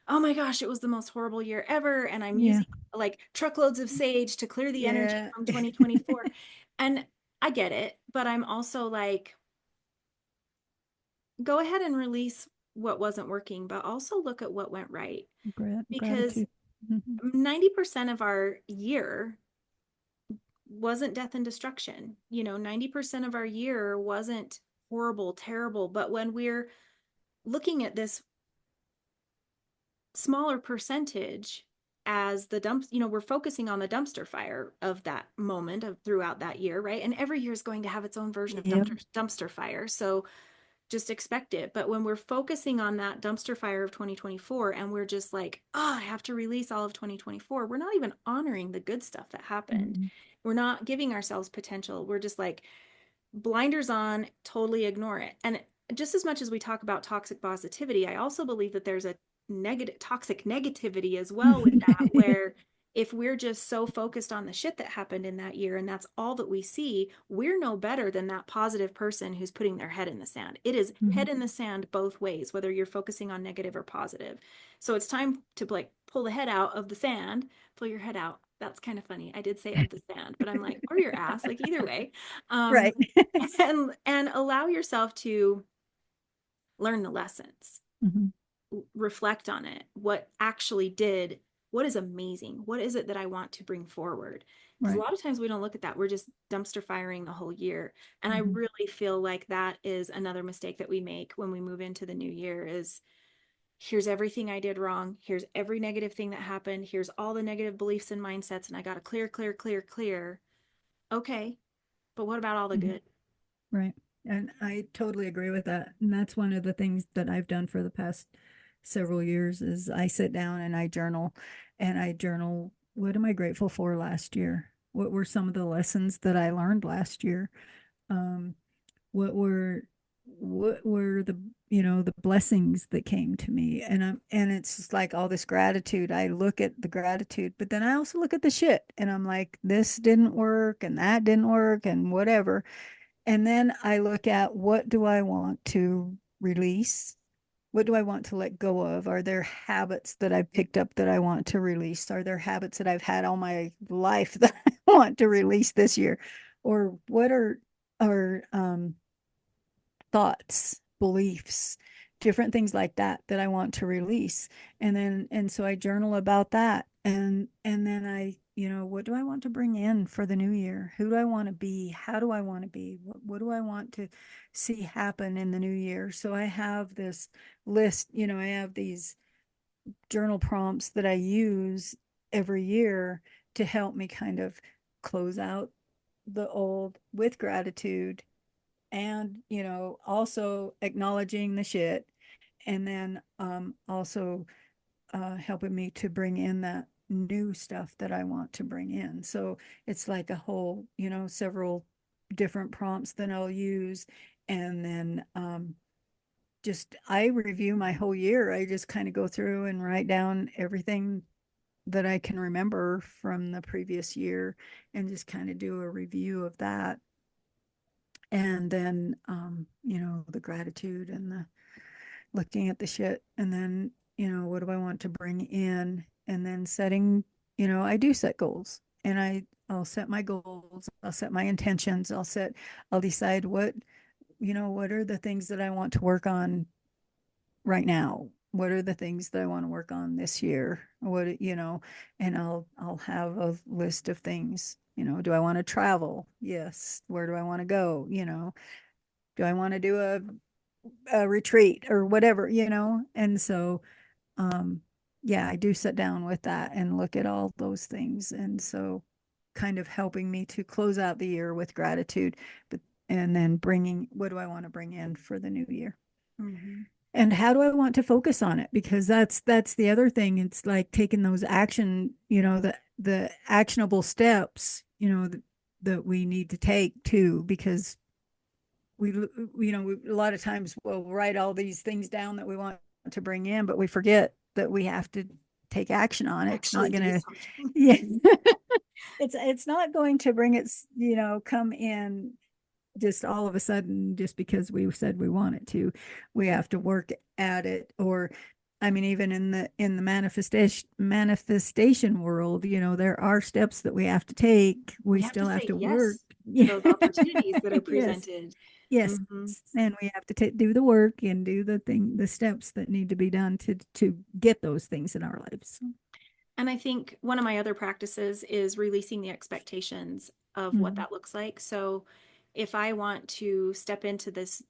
oh my gosh, it was the most horrible year ever. And I'm Yeah. using like truckloads of sage to clear the energy Yeah. from 2024. And I get it, but I'm also like, go ahead and release what wasn't working, but also look at what went right. Because Gratitude. Mhm. 90% of our year wasn't death and destruction. 90% of our year wasn't horrible, terrible. But when we're looking at this smaller percentage as the dump, we're focusing on the dumpster fire of that moment of throughout that year, right? And every year is going to have its own version of Yep. dumpster fire. So just expect it. But when we're focusing on that dumpster fire of 2024 and we're just like, oh, I have to release all of 2024, we're not even honoring the good stuff that happened. Mhm. We're not giving ourselves potential. We're just like, blinders on, totally ignore it. And just as much as we talk about toxic positivity, I also believe that there's a negative, toxic negativity as well with that, where if we're just so focused on the shit that happened in that year and that's all that we see, we're no better than that positive person who's putting their head in the sand. It is Mhm. head in the sand both ways, whether you're focusing on negative or positive. So it's time to like pull the head out of the sand, pull your head out. That's kind of funny. I did say of the sand, but I'm like, or your ass, like either way. Um, Right. and allow yourself to learn the lessons, Mhm. reflect on it, what actually did, what is amazing, what is it that I want to bring forward, because a Right. lot of times we don't look at that, we're just dumpster firing the whole year. And I Mhm. really feel like that is another mistake that we make when we move into the new year is, here's everything I did wrong, here's every negative thing that happened, here's all the negative beliefs and mindsets, and I got to clear, clear, clear, clear. Okay, but what about all the Mhm. good? Right. And I totally agree with that. And that's one of the things that I've done for the past several years is I sit down and I journal, what am I grateful for last year? What were some of the lessons that I learned last year? Um, what were the the blessings that came to me? And it's just like all this gratitude. I look at the gratitude, but then I also look at the shit and I'm like, this didn't work and that didn't work and whatever. And then I look at, what do I want to release? What do I want to let go of? Are there habits that I've picked up that I want to release? Are there habits that I've had all my life that I want to release this year? Or what are thoughts, beliefs, different things like that that I want to release? And so I journal about that. And then what do I want to bring in for the new year? Who do I want to be? How do I want to be? What do I want to see happen in the new year? So I have this list, I have these journal prompts that I use every year to help me kind of close out the old with gratitude, and also acknowledging the shit, and then also helping me to bring in that new stuff that I want to bring in. So it's like a whole, several different prompts that I'll use. And then just I review my whole year. I just kind of go through and write down everything that I can remember from the previous year and just kind of do a review of that. And then the gratitude and the looking at the shit, and then what do I want to bring in, and then setting, I do set goals, and I'll set my goals, I'll set my intentions, I'll decide what are the things that I want to work on right now, what are the things that I want to work on this year, and I'll have a list of things. Do I want to travel? Yes. Where do I want to go? Do I want to do a retreat or whatever, and so um yeah, I do sit down with that and look at all those things, and so kind of helping me to close out the year with gratitude, but and then bringing, what do I want to bring in for the new year, Mm-hmm. and how do I want to focus on it, because that's the other thing. It's like taking those action, the actionable steps, that we need to take too, because a lot of times we'll write all these things down that we want to bring in, but we forget that we have to take action on it. It's Actually not do going to, something. yeah, it's not going to bring it, come in just all of a sudden, just because we said we wanted to, we have to work at it. Or I mean, even in the manifestation world, there are steps that we have to take. We We have to still have say to work. yes to Yeah. those opportunities that are Yes. presented. Yes. Hmm. And we have to do the work and do the steps that need to be done to get those things in our lives. And I think one of my other practices is releasing the expectations of what Mhm. that looks like. So if I want to step into this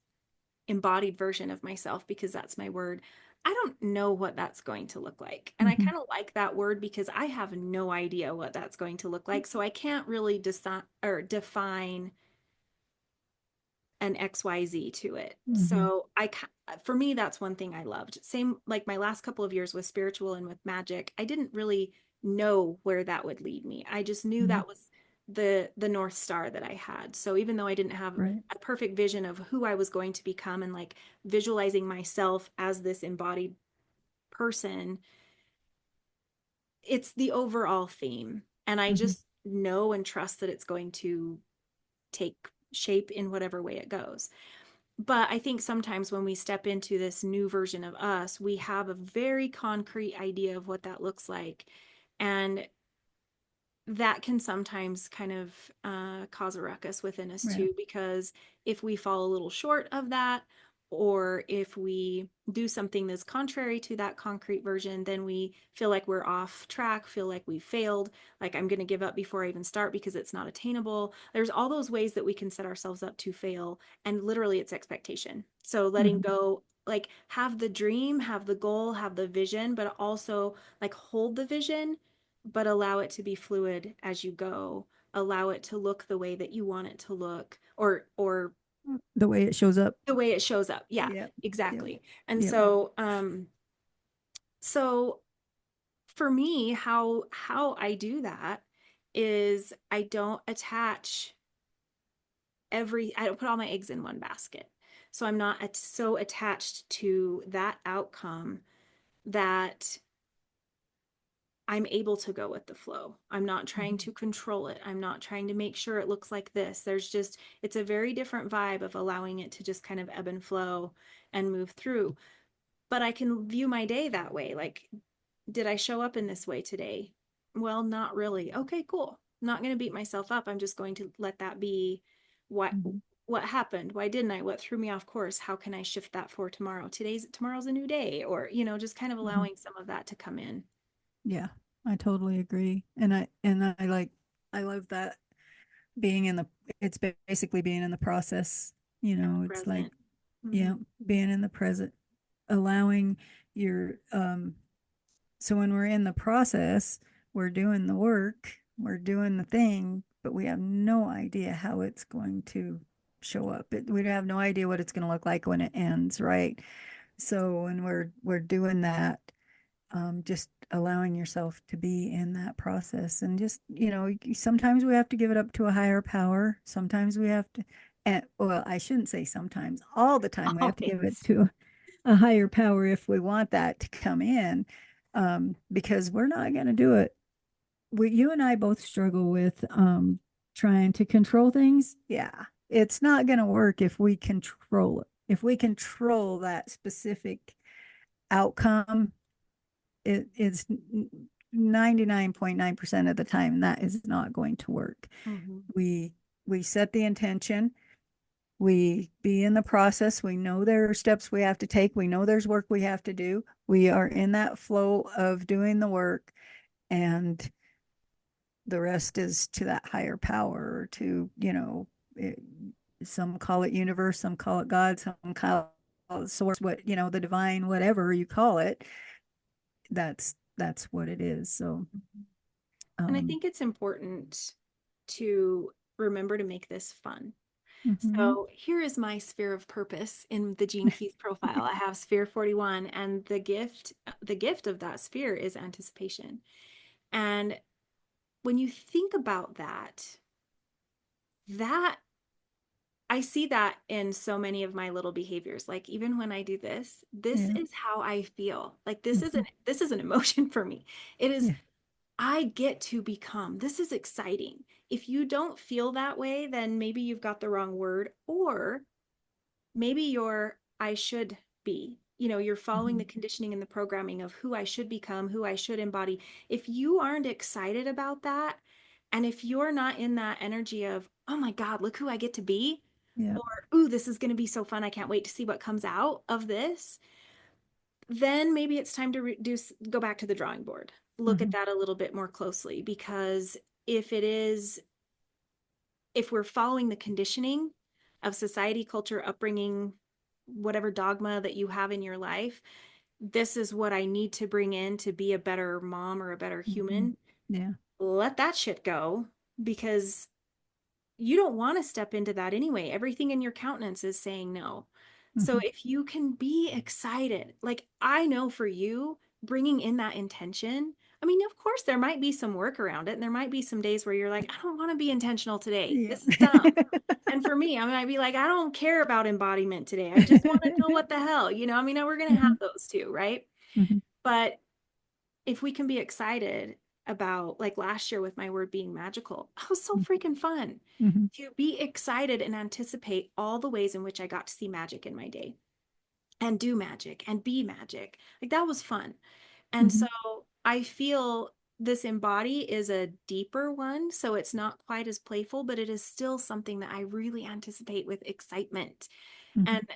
embodied version of myself, because that's my word, I don't know what that's going to look like. And I Mhm. kind of like that word because I have no idea what that's going to look like. So I can't really decide or define an XYZ to it. Mhm. So for me, that's one thing I loved. Same like my last couple of years with spiritual and with magic, I didn't really know where that would lead me. I just knew Mhm. that was the North Star that I had. So even though I didn't have Right. a perfect vision of who I was going to become and like visualizing myself as this embodied person, it's the overall theme. And I Mhm. just know and trust that it's going to take shape in whatever way it goes. But I think sometimes when we step into this new version of us, we have a very concrete idea of what that looks like. And that can sometimes kind of cause a ruckus within us Right. too, because if we fall a little short of that, or if we do something that's contrary to that concrete version, then we feel like we're off track, feel like we failed, like I'm going to give up before I even start because it's not attainable. There's all those ways that we can set ourselves up to fail. And literally, it's expectation. So letting Mhm. go, like have the dream, have the goal, have the vision, but also like hold the vision but allow it to be fluid as you go. Allow it to look the way that you want it to look, or The way it shows up. the way it shows up. Yeah, Yep. Yep. exactly. And Yep. so for me, how I do that is I don't put all my eggs in one basket. So I'm not so attached to that outcome that I'm able to go with the flow. I'm not trying Mhm. to control it. I'm not trying to make sure it looks like this. It's a very different vibe of allowing it to just kind of ebb and flow and move through. But I can view my day that way. Like, did I show up in this way today? Well, not really. Okay, cool. Not going to beat myself up. I'm just going to let that be what Mhm. what happened. Why didn't I? What threw me off course? How can I shift that for tomorrow? Tomorrow's a new day, or just kind of Mhm. allowing some of that to come in. Yeah, I totally agree. I love that being in the it's basically being in the process. It's like, Present. Mm-hmm. yeah, being in the present, allowing your so when we're in the process, we're doing the work, we're doing the thing, but we have no idea how it's going to show up. We have no idea what it's going to look like when it ends, right? So when we're doing that, just allowing yourself to be in that process, and just, sometimes we have to give it up to a higher power. Sometimes we have to, and well, I shouldn't say sometimes, all the time we have to give it Always. to a higher power if we want that to come in, because we're not going to do it. You and I both struggle with trying to control things. Yeah, it's not going to work if we control it. If we control that specific outcome, it is 99.9% of the time that is not going to work. Mm-hmm. We set the intention, we be in the process, we know there are steps we have to take, we know there's work we have to do, we are in that flow of doing the work, and the rest is to that higher power, or to, some call it universe, some call it God, some call it source, what, the divine, whatever you call it. That's what it is. So And I um think it's important to remember to make this fun. mhm. So here is my sphere of purpose in the Gene Keys profile. I have sphere 41, and the gift of that sphere is anticipation. And when you think about that I see that in so many of my little behaviors. Like even when I do this Yeah. is how I feel. Like this Mhm. isn't this is an emotion for me. It is Yeah. I get to become. This is exciting. If you don't feel that way, then maybe you've got the wrong word, or maybe you're I should be. You're following the Mhm. conditioning and the programming of who I should become, who I should embody. If you aren't excited about that, and if you're not in that energy of, oh my God, look who I get to be, Yeah. or, ooh, this is going to be so fun. I can't wait to see what comes out of this, then maybe it's time to go back to the drawing board, look at Hmm. that a little bit more closely. Because if it is, if we're following the conditioning of society, culture, upbringing, whatever dogma that you have in your life, this is what I need to bring in to be a better mom or a better Hmm. human. Yeah. Let that shit go, because you don't want to step into that anyway. Everything in your countenance is saying no. So Hmm. if you can be excited, like I know for you, bringing in that intention, I mean, of course, there might be some work around it, and there might be some days where you're like, I don't want to be intentional today. Yeah. This is dumb. And for me, I might be like, I don't care about embodiment today. I just want to know what the hell, I mean, we're going to have Hmm. those too, right? Hmm. But if we can be excited about, like last year with my word being magical, that was so freaking fun Hmm. to be excited and anticipate all the ways in which I got to see magic in my day and do magic and be magic. Like that was fun. And so Hmm. I feel this embody is a deeper one. So it's not quite as playful, but it is still something that I really anticipate with excitement. Hmm. And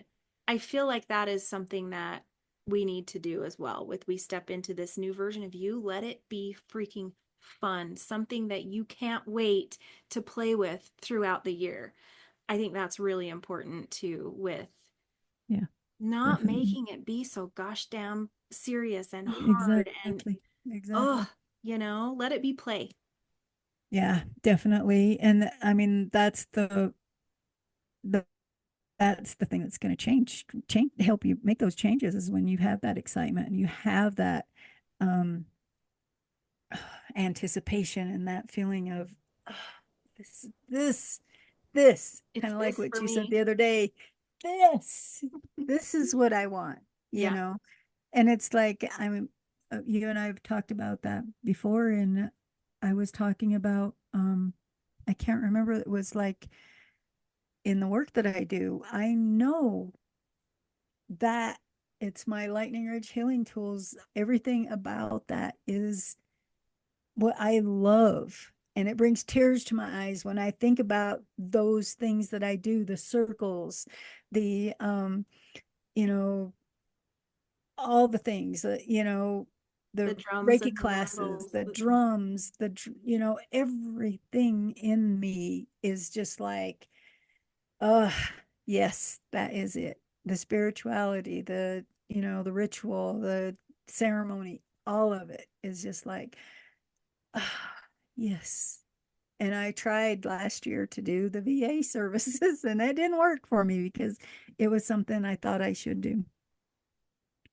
I feel like that is something that we need to do as well. With we step into this new version of you, let it be freaking fun, something that you can't wait to play with throughout the year. I think that's really important too, with Yeah, not definitely. making it be so gosh damn serious and hard and Exactly. oh, Exactly. let it be play. Yeah, definitely. And I mean, the that's the thing that's going to change, help you make those changes is when you have that excitement and you have that um anticipation and that feeling of "Ah, this It's kind of like this what for you said me. the other day. This, this is what I want, you Yeah. know? And it's like, I mean, you and I have talked about that before. And I was talking about, I can't remember, it was like in the work that I do, I know that it's my lightning ridge healing tools. Everything about that is what I love. And it brings tears to my eyes when I think about those things that I do, the circles, the you know, all the things, The the drums Reiki and the classes, rattles. the drums, everything in me is just like, uh, yes, that is it. The spirituality, the ritual, the ceremony, all of it is just like, ah, yes. And I tried last year to do the VA services, and that didn't work for me because it was something I thought I should do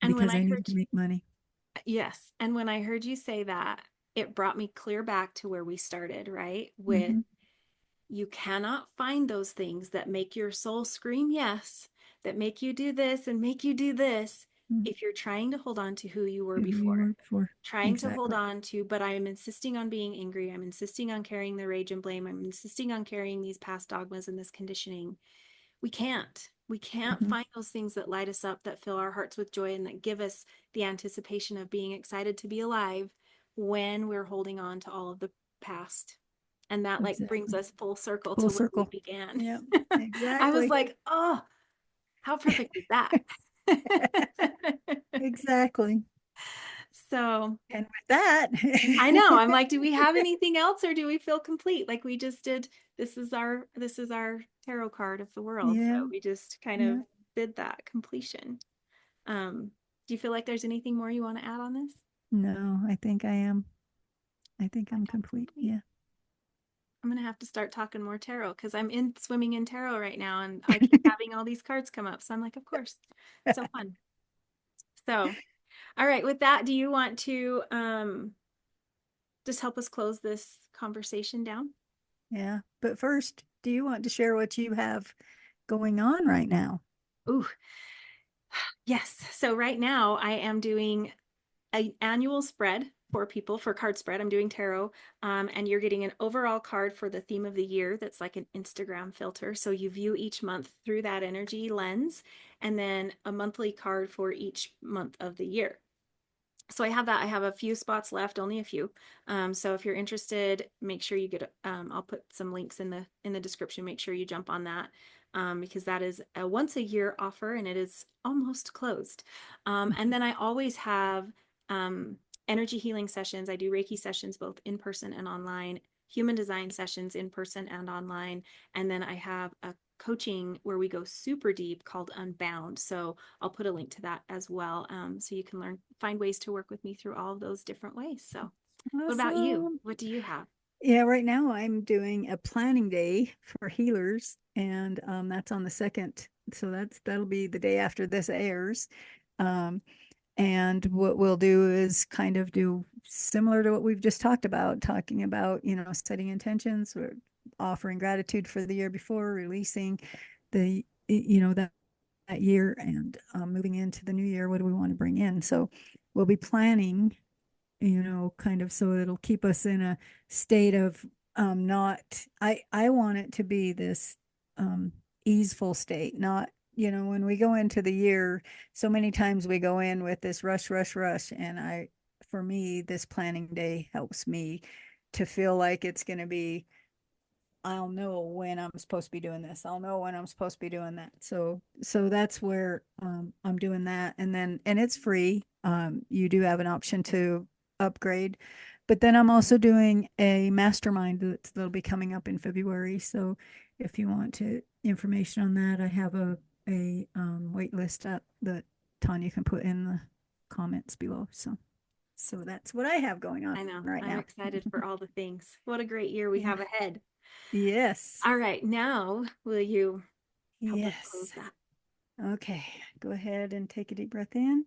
And when because I I needed heard to make money. Yes. And when I heard you say that, it brought me clear back to where we started, right? With Hmm. you cannot find those things that make your soul scream yes, that make you do this and make you do this, if you're trying to hold on to who you were Who you before. work for. Trying to hold Exactly. on to, but I am insisting on being angry. I'm insisting on carrying the rage and blame. I'm insisting on carrying these past dogmas and this conditioning. We can't Hmm. find those things that light us up, that fill our hearts with joy, and that give us the anticipation of being excited to be alive when we're holding on to all of the past. And that like brings Exactly. us full circle Full to where we circle. began. Yeah, I was exactly. like, oh, how perfect is that? Exactly. So And with that, I know. I'm like, do we have anything else, or do we feel complete? Like we just did, this is our tarot card of the world. So yeah, we just kind of yeah. did that completion. Um, do you feel like there's anything more you want to add on this? No, I think I am. I think I I'm got complete. complete. Yeah. I'm gonna have to start talking more tarot because I'm in swimming in tarot right now, and I keep having all these cards come up. So I'm like, of course, so fun. So, all right, with that, do you want to just help us close this conversation down? Yeah. But first, do you want to share what you have going on right now? Ooh, yes. So right now I am doing an annual spread. for people for card spread. I'm doing tarot, and you're getting an overall card for the theme of the year that's like an Instagram filter. So you view each month through that energy lens, and then a monthly card for each month of the year. So I have that. I have a few spots left, only a few. So if you're interested, make sure you get. I'll put some links in the description. Make sure you jump on that, because that is a once a year offer and it is almost closed. And then I always have um, energy healing sessions. I do Reiki sessions both in person and online. Human design sessions in person and online. And then I have a coaching where we go super deep called Unbound. So I'll put a link to that as well. So you can find ways to work with me through all of those different ways. So, what about you? Awesome. What do you have? Yeah, right now I'm doing a planning day for healers, and that's on the second. So that'll be the day after this airs. Um, and what we'll do is kind of do similar to what we've just talked about, talking about, setting intentions, or offering gratitude for the year before, releasing that year, and moving into the new year. What do we want to bring in? So we'll be planning, kind of, so it'll keep us in a state of not, I want it to be this um easeful state, not, when we go into the year, so many times we go in with this rush, rush, rush. And for me, this planning day helps me to feel like it's going to be, I'll know when I'm supposed to be doing this. I'll know when I'm supposed to be doing that. So that's where I'm doing that. And it's free. You do have an option to upgrade. But then I'm also doing a mastermind that'll be coming up in February. So if you want to information on that, I have a wait list up that Tanya can put in the comments below. So that's what I have going on I know. right I'm now. excited for all the things. What a great year we Yeah. have ahead. Yes. All right. Now, will you help us close Yes. that? Okay, go ahead and take a deep breath in.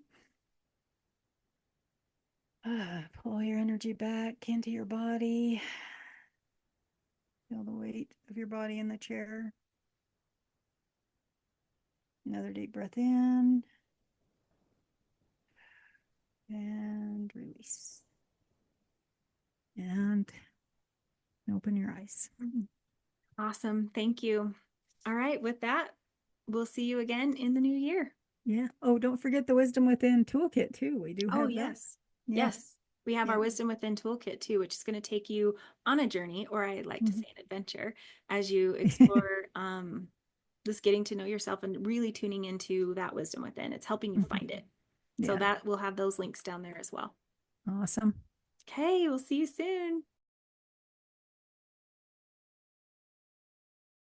Pull your energy back into your body. Feel the weight of your body in the chair. Another deep breath in and release. And open your eyes. Awesome. Thank you. All right. With that, we'll see you again in the new year. Yeah. Oh, don't forget the Wisdom Within toolkit too. We do Oh, have that. yes. Yeah. Yes. We have Yeah. our Wisdom Within toolkit too, which is going to take you on a journey, or I like to Mhm. say an adventure, as you explore this getting to know yourself and really tuning into that wisdom within. It's helping you find it. So Yeah. that we'll have those links down there as well. Awesome. Okay, we'll see you soon.